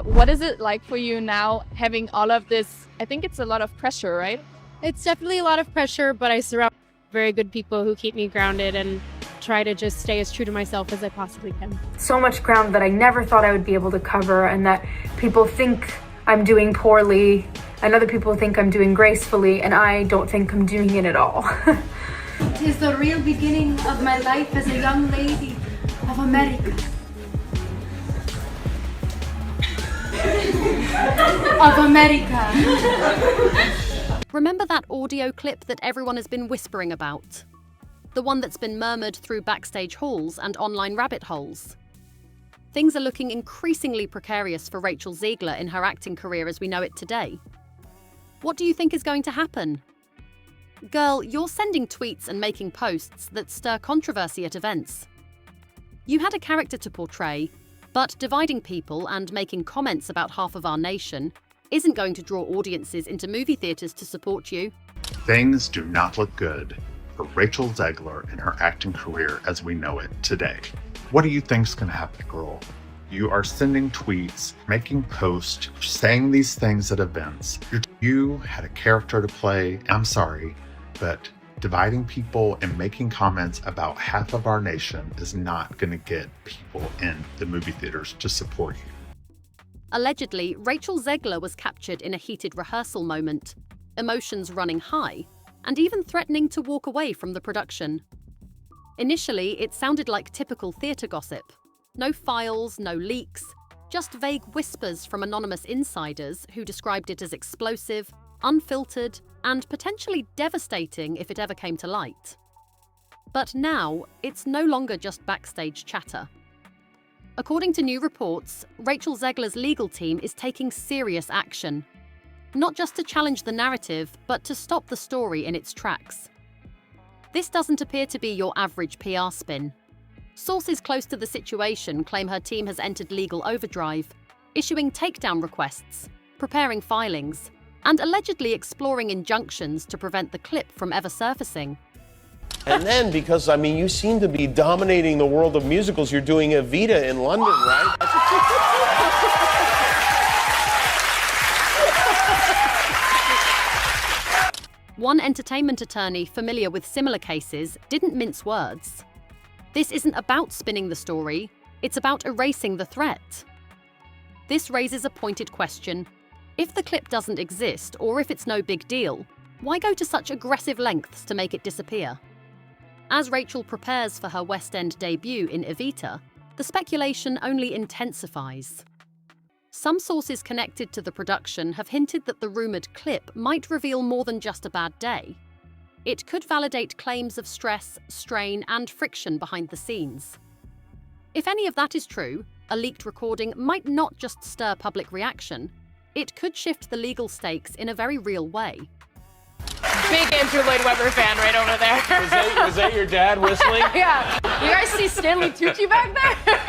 What is it like for you now having all of this? I think it's a lot of pressure, right? It's definitely a lot of pressure, but I surround very good people who keep me grounded and try to just stay as true to myself as I possibly can. So much ground that I never thought I would be able to cover, and that people think I'm doing poorly and other people think I'm doing gracefully, and I don't think I'm doing it at all. It is the real beginning of my life as a young lady of America. Of America. Remember that audio clip that everyone has been whispering about? The one that's been murmured through backstage halls and online rabbit holes? Things are looking increasingly precarious for Rachel Zegler in her acting career as we know it today. What do you think is going to happen? Girl, you're sending tweets and making posts that stir controversy at events. You had a character to portray, but dividing people and making comments about half of our nation isn't going to draw audiences into movie theaters to support you. Things do not look good for Rachel Zegler in her acting career as we know it today. What do you think's gonna happen, girl? You are sending tweets, making posts, saying these things at events. You had a character to play. I'm sorry, but dividing people and making comments about half of our nation is not going to get people in the movie theaters to support you. Allegedly, Rachel Zegler was captured in a heated rehearsal moment, emotions running high, and even threatening to walk away from the production. Initially, it sounded like typical theatre gossip. No files, no leaks, just vague whispers from anonymous insiders who described it as explosive, unfiltered, and potentially devastating if it ever came to light. But now, it's no longer just backstage chatter. According to new reports, Rachel Zegler's legal team is taking serious action, not just to challenge the narrative, but to stop the story in its tracks. This doesn't appear to be your average PR spin. Sources close to the situation claim her team has entered legal overdrive, issuing takedown requests, preparing filings, and allegedly exploring injunctions to prevent the clip from ever surfacing. And then, because, you seem to be dominating the world of musicals, you're doing Evita in London, right? One entertainment attorney familiar with similar cases didn't mince words. This isn't about spinning the story, it's about erasing the threat. This raises a pointed question. If the clip doesn't exist, or if it's no big deal, why go to such aggressive lengths to make it disappear? As Rachel prepares for her West End debut in Evita, the speculation only intensifies. Some sources connected to the production have hinted that the rumoured clip might reveal more than just a bad day. It could validate claims of stress, strain, and friction behind the scenes. If any of that is true, a leaked recording might not just stir public reaction, it could shift the legal stakes in a very real way. Big Andrew Lloyd Webber fan right over there. Was that your dad whistling? Yeah. You guys see Stanley Tucci back there?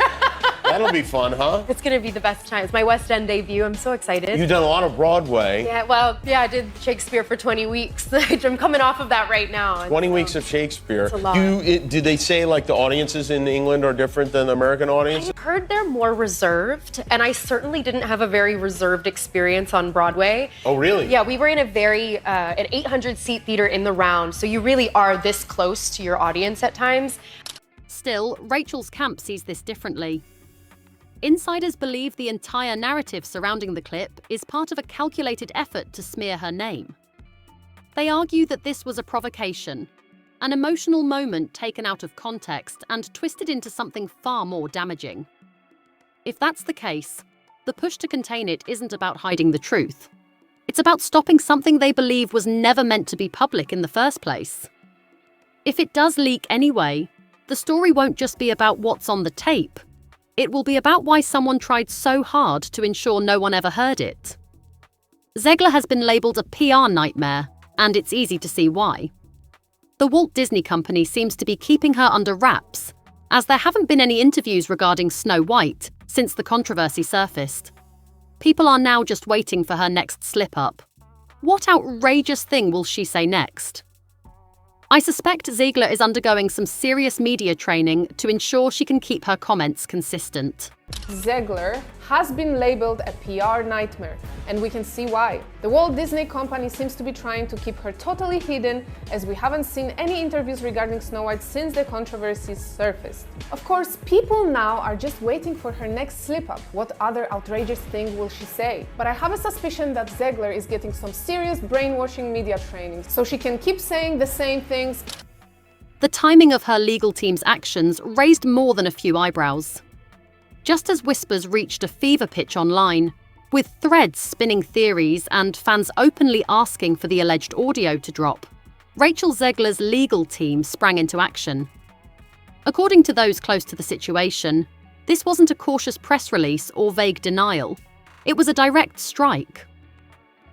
That'll be fun, huh? It's gonna be the best time. It's my West End debut. I'm so excited. You've done a lot of Broadway. Yeah, I did Shakespeare for 20 weeks. I'm coming off of that right now. 20 weeks of Shakespeare. It's a lot. Do they say the audiences in England are different than the American audiences? I heard they're more reserved, and I certainly didn't have a very reserved experience on Broadway. Oh, really? Yeah, we were in an 800-seat theater in the round, so you really are this close to your audience at times. Still, Rachel's camp sees this differently. Insiders believe the entire narrative surrounding the clip is part of a calculated effort to smear her name. They argue that this was a provocation, an emotional moment taken out of context and twisted into something far more damaging. If that's the case, the push to contain it isn't about hiding the truth. It's about stopping something they believe was never meant to be public in the first place. If it does leak anyway, the story won't just be about what's on the tape. It will be about why someone tried so hard to ensure no one ever heard it. Zegler has been labelled a PR nightmare, and it's easy to see why. The Walt Disney Company seems to be keeping her under wraps, as there haven't been any interviews regarding Snow White since the controversy surfaced. People are now just waiting for her next slip-up. What outrageous thing will she say next? I suspect Zegler is undergoing some serious media training to ensure she can keep her comments consistent. Zegler has been labeled a PR nightmare, and we can see why. The Walt Disney Company seems to be trying to keep her totally hidden, as we haven't seen any interviews regarding Snow White since the controversies surfaced. Of course, people now are just waiting for her next slip-up. What other outrageous thing will she say? But I have a suspicion that Zegler is getting some serious brainwashing media training, so she can keep saying the same things. The timing of her legal team's actions raised more than a few eyebrows. Just as whispers reached a fever pitch online, with threads spinning theories and fans openly asking for the alleged audio to drop, Rachel Zegler's legal team sprang into action. According to those close to the situation, this wasn't a cautious press release or vague denial. It was a direct strike.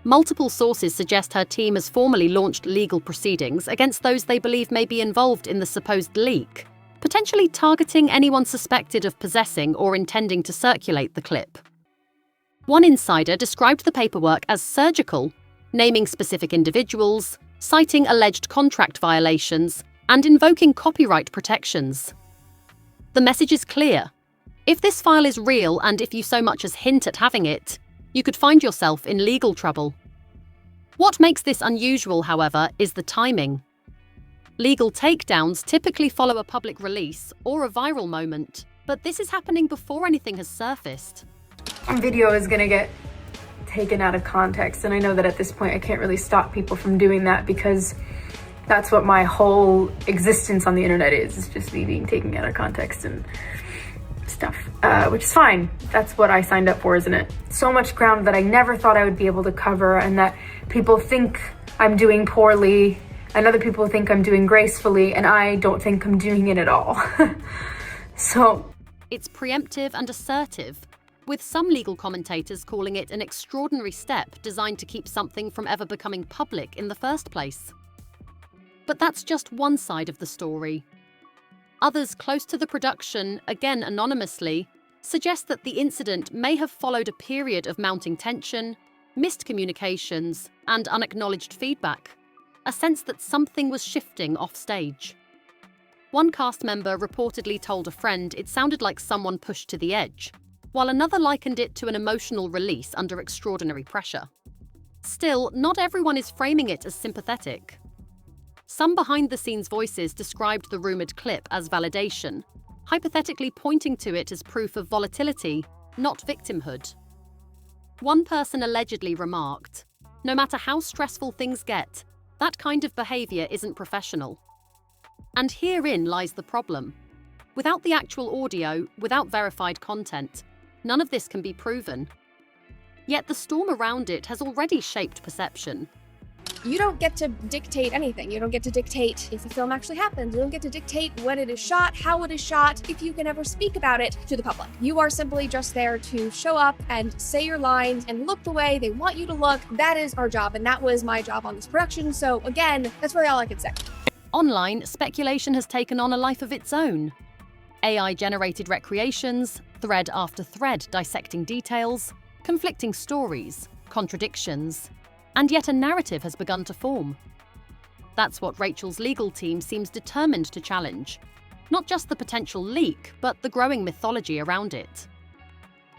Multiple sources suggest her team has formally launched legal proceedings against those they believe may be involved in the supposed leak, potentially targeting anyone suspected of possessing or intending to circulate the clip. One insider described the paperwork as surgical, naming specific individuals, citing alleged contract violations, and invoking copyright protections. The message is clear. If this file is real and if you so much as hint at having it, you could find yourself in legal trouble. What makes this unusual, however, is the timing. Legal takedowns typically follow a public release or a viral moment, but this is happening before anything has surfaced. Video is gonna get taken out of context, and I know that at this point I can't really stop people from doing that because that's what my whole existence on the internet is just me being taken out of context and stuff, which is fine. That's what I signed up for, isn't it? So much ground that I never thought I would be able to cover, and that people think I'm doing poorly, and other people think I'm doing gracefully, and I don't think I'm doing it at all. So it's preemptive and assertive, with some legal commentators calling it an extraordinary step designed to keep something from ever becoming public in the first place. But that's just one side of the story. Others close to the production, again anonymously, suggest that the incident may have followed a period of mounting tension, missed communications, and unacknowledged feedback, a sense that something was shifting off stage. One cast member reportedly told a friend it sounded like someone pushed to the edge, while another likened it to an emotional release under extraordinary pressure. Still, not everyone is framing it as sympathetic. Some behind-the-scenes voices described the rumoured clip as validation, hypothetically pointing to it as proof of volatility, not victimhood. One person allegedly remarked, "No matter how stressful things get, that kind of behaviour isn't professional." And herein lies the problem. Without the actual audio, without verified content, none of this can be proven. Yet the storm around it has already shaped perception. You don't get to dictate anything. You don't get to dictate if the film actually happened. You don't get to dictate when it is shot, how it is shot, if you can ever speak about it to the public. You are simply just there to show up and say your lines and look the way they want you to look. That is our job, and that was my job on this production. So again, that's really all I can say. Online, speculation has taken on a life of its own. AI-generated recreations, thread after thread dissecting details, conflicting stories, contradictions, and yet a narrative has begun to form. That's what Rachel's legal team seems determined to challenge. Not just the potential leak, but the growing mythology around it.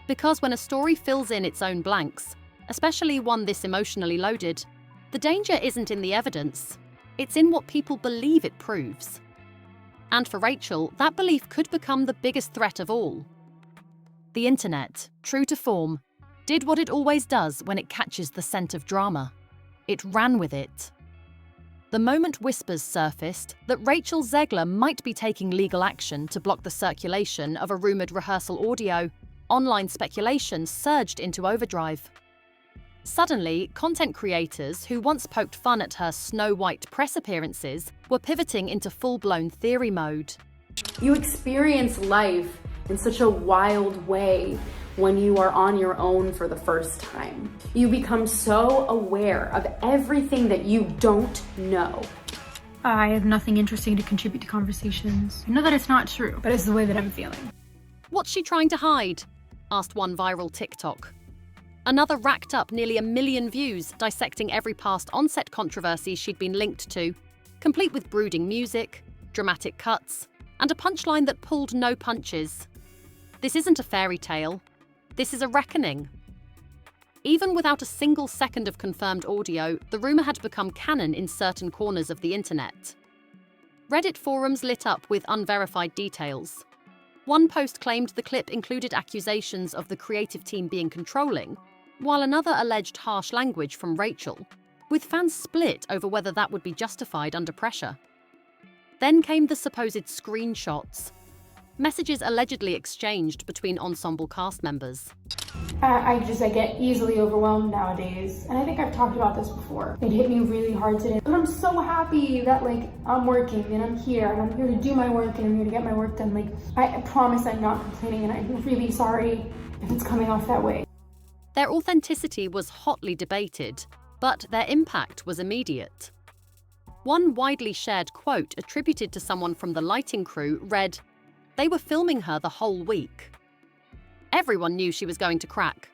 Because when a story fills in its own blanks, especially one this emotionally loaded, the danger isn't in the evidence, it's in what people believe it proves. And for Rachel, that belief could become the biggest threat of all. The internet, true to form, did what it always does when it catches the scent of drama. It ran with it. The moment whispers surfaced that Rachel Zegler might be taking legal action to block the circulation of a rumoured rehearsal audio, online speculation surged into overdrive. Suddenly, content creators who once poked fun at her Snow White press appearances were pivoting into full-blown theory mode. You experience life in such a wild way when you are on your own for the first time. You become so aware of everything that you don't know. I have nothing interesting to contribute to conversations. I know that it's not true, but it's the way that I'm feeling. What's she trying to hide? Asked one viral TikTok. Another racked up nearly 1 million views dissecting every past on-set controversy she'd been linked to, complete with brooding music, dramatic cuts, and a punchline that pulled no punches. This isn't a fairy tale. This is a reckoning. Even without a single second of confirmed audio, the rumor had become canon in certain corners of the internet. Reddit forums lit up with unverified details. One post claimed the clip included accusations of the creative team being controlling, while another alleged harsh language from Rachel, with fans split over whether that would be justified under pressure. Then came the supposed screenshots, messages allegedly exchanged between ensemble cast members. I get easily overwhelmed nowadays, and I think I've talked about this before. It hit me really hard today, but I'm so happy that I'm working and I'm here and I'm here to do my work and I'm here to get my work done. I promise I'm not complaining, and I'm really sorry if it's coming off that way. Their authenticity was hotly debated, but their impact was immediate. One widely shared quote attributed to someone from the lighting crew read, "They were filming her the whole week." Everyone knew she was going to crack.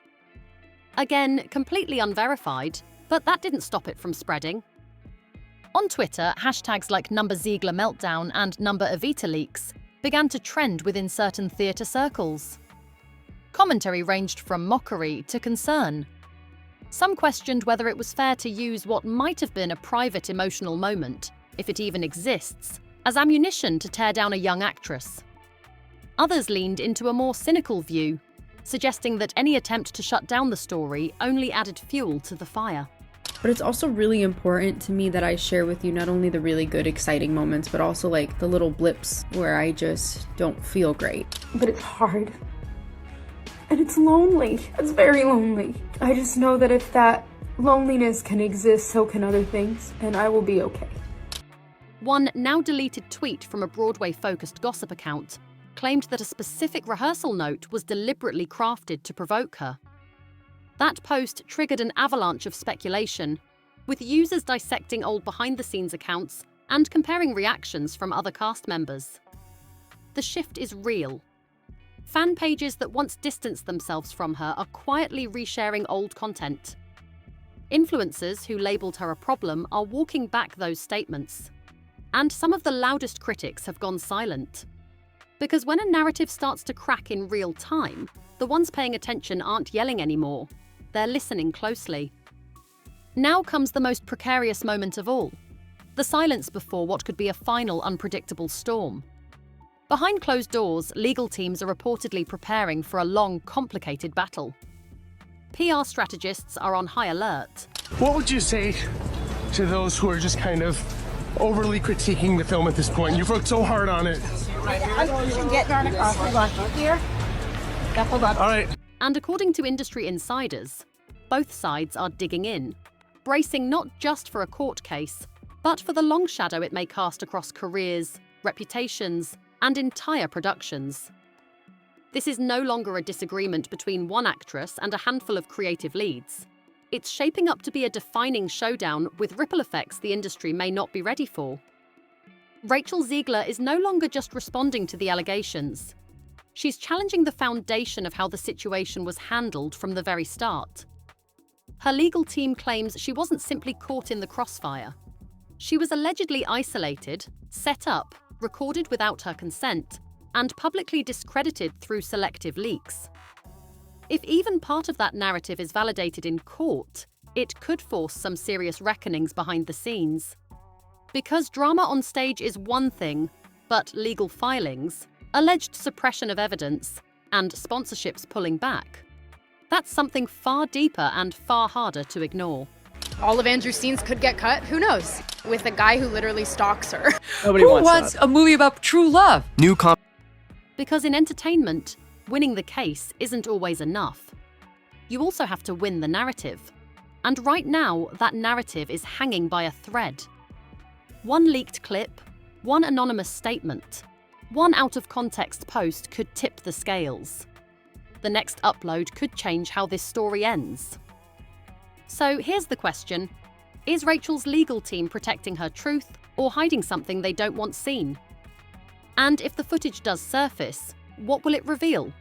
Again, completely unverified, but that didn't stop it from spreading. On Twitter, hashtags like #Zegler Meltdown and #Evita leaks began to trend within certain theatre circles. Commentary ranged from mockery to concern. Some questioned whether it was fair to use what might have been a private emotional moment, if it even exists, as ammunition to tear down a young actress. Others leaned into a more cynical view, suggesting that any attempt to shut down the story only added fuel to the fire. But it's also really important to me that I share with you not only the really good, exciting moments, but also the little blips where I just don't feel great. But it's hard. And it's lonely. It's very lonely. I just know that if that loneliness can exist, so can other things, and I will be okay. One now-deleted tweet from a Broadway-focused gossip account claimed that a specific rehearsal note was deliberately crafted to provoke her. That post triggered an avalanche of speculation, with users dissecting old behind-the-scenes accounts and comparing reactions from other cast members. The shift is real. Fan pages that once distanced themselves from her are quietly resharing old content. Influencers who labelled her a problem are walking back those statements. And some of the loudest critics have gone silent. Because when a narrative starts to crack in real time, the ones paying attention aren't yelling anymore. They're listening closely. Now comes the most precarious moment of all. The silence before what could be a final unpredictable storm. Behind closed doors, legal teams are reportedly preparing for a long, complicated battle. PR strategists are on high alert. What would you say to those who are just kind of overly critiquing the film at this point? You've worked so hard on it. All right. And according to industry insiders, both sides are digging in, bracing not just for a court case, but for the long shadow it may cast across careers, reputations, and entire productions. This is no longer a disagreement between one actress and a handful of creative leads. It's shaping up to be a defining showdown with ripple effects the industry may not be ready for. Rachel Zegler is no longer just responding to the allegations. She's challenging the foundation of how the situation was handled from the very start. Her legal team claims she wasn't simply caught in the crossfire. She was allegedly isolated, set up, recorded without her consent, and publicly discredited through selective leaks. If even part of that narrative is validated in court, it could force some serious reckonings behind the scenes. Because drama on stage is one thing, but legal filings, alleged suppression of evidence, and sponsorships pulling back, that's something far deeper and far harder to ignore. All of Andrew's scenes could get cut, who knows? With a guy who literally stalks her. Nobody wants a movie about true love? Because in entertainment, winning the case isn't always enough. You also have to win the narrative. And right now, that narrative is hanging by a thread. One leaked clip, one anonymous statement, one out-of-context post could tip the scales. The next upload could change how this story ends. So here's the question. Is Rachel's legal team protecting her truth or hiding something they don't want seen? And if the footage does surface, what will it reveal?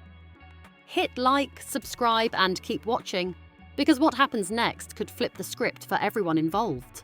Hit like, subscribe, and keep watching, because what happens next could flip the script for everyone involved.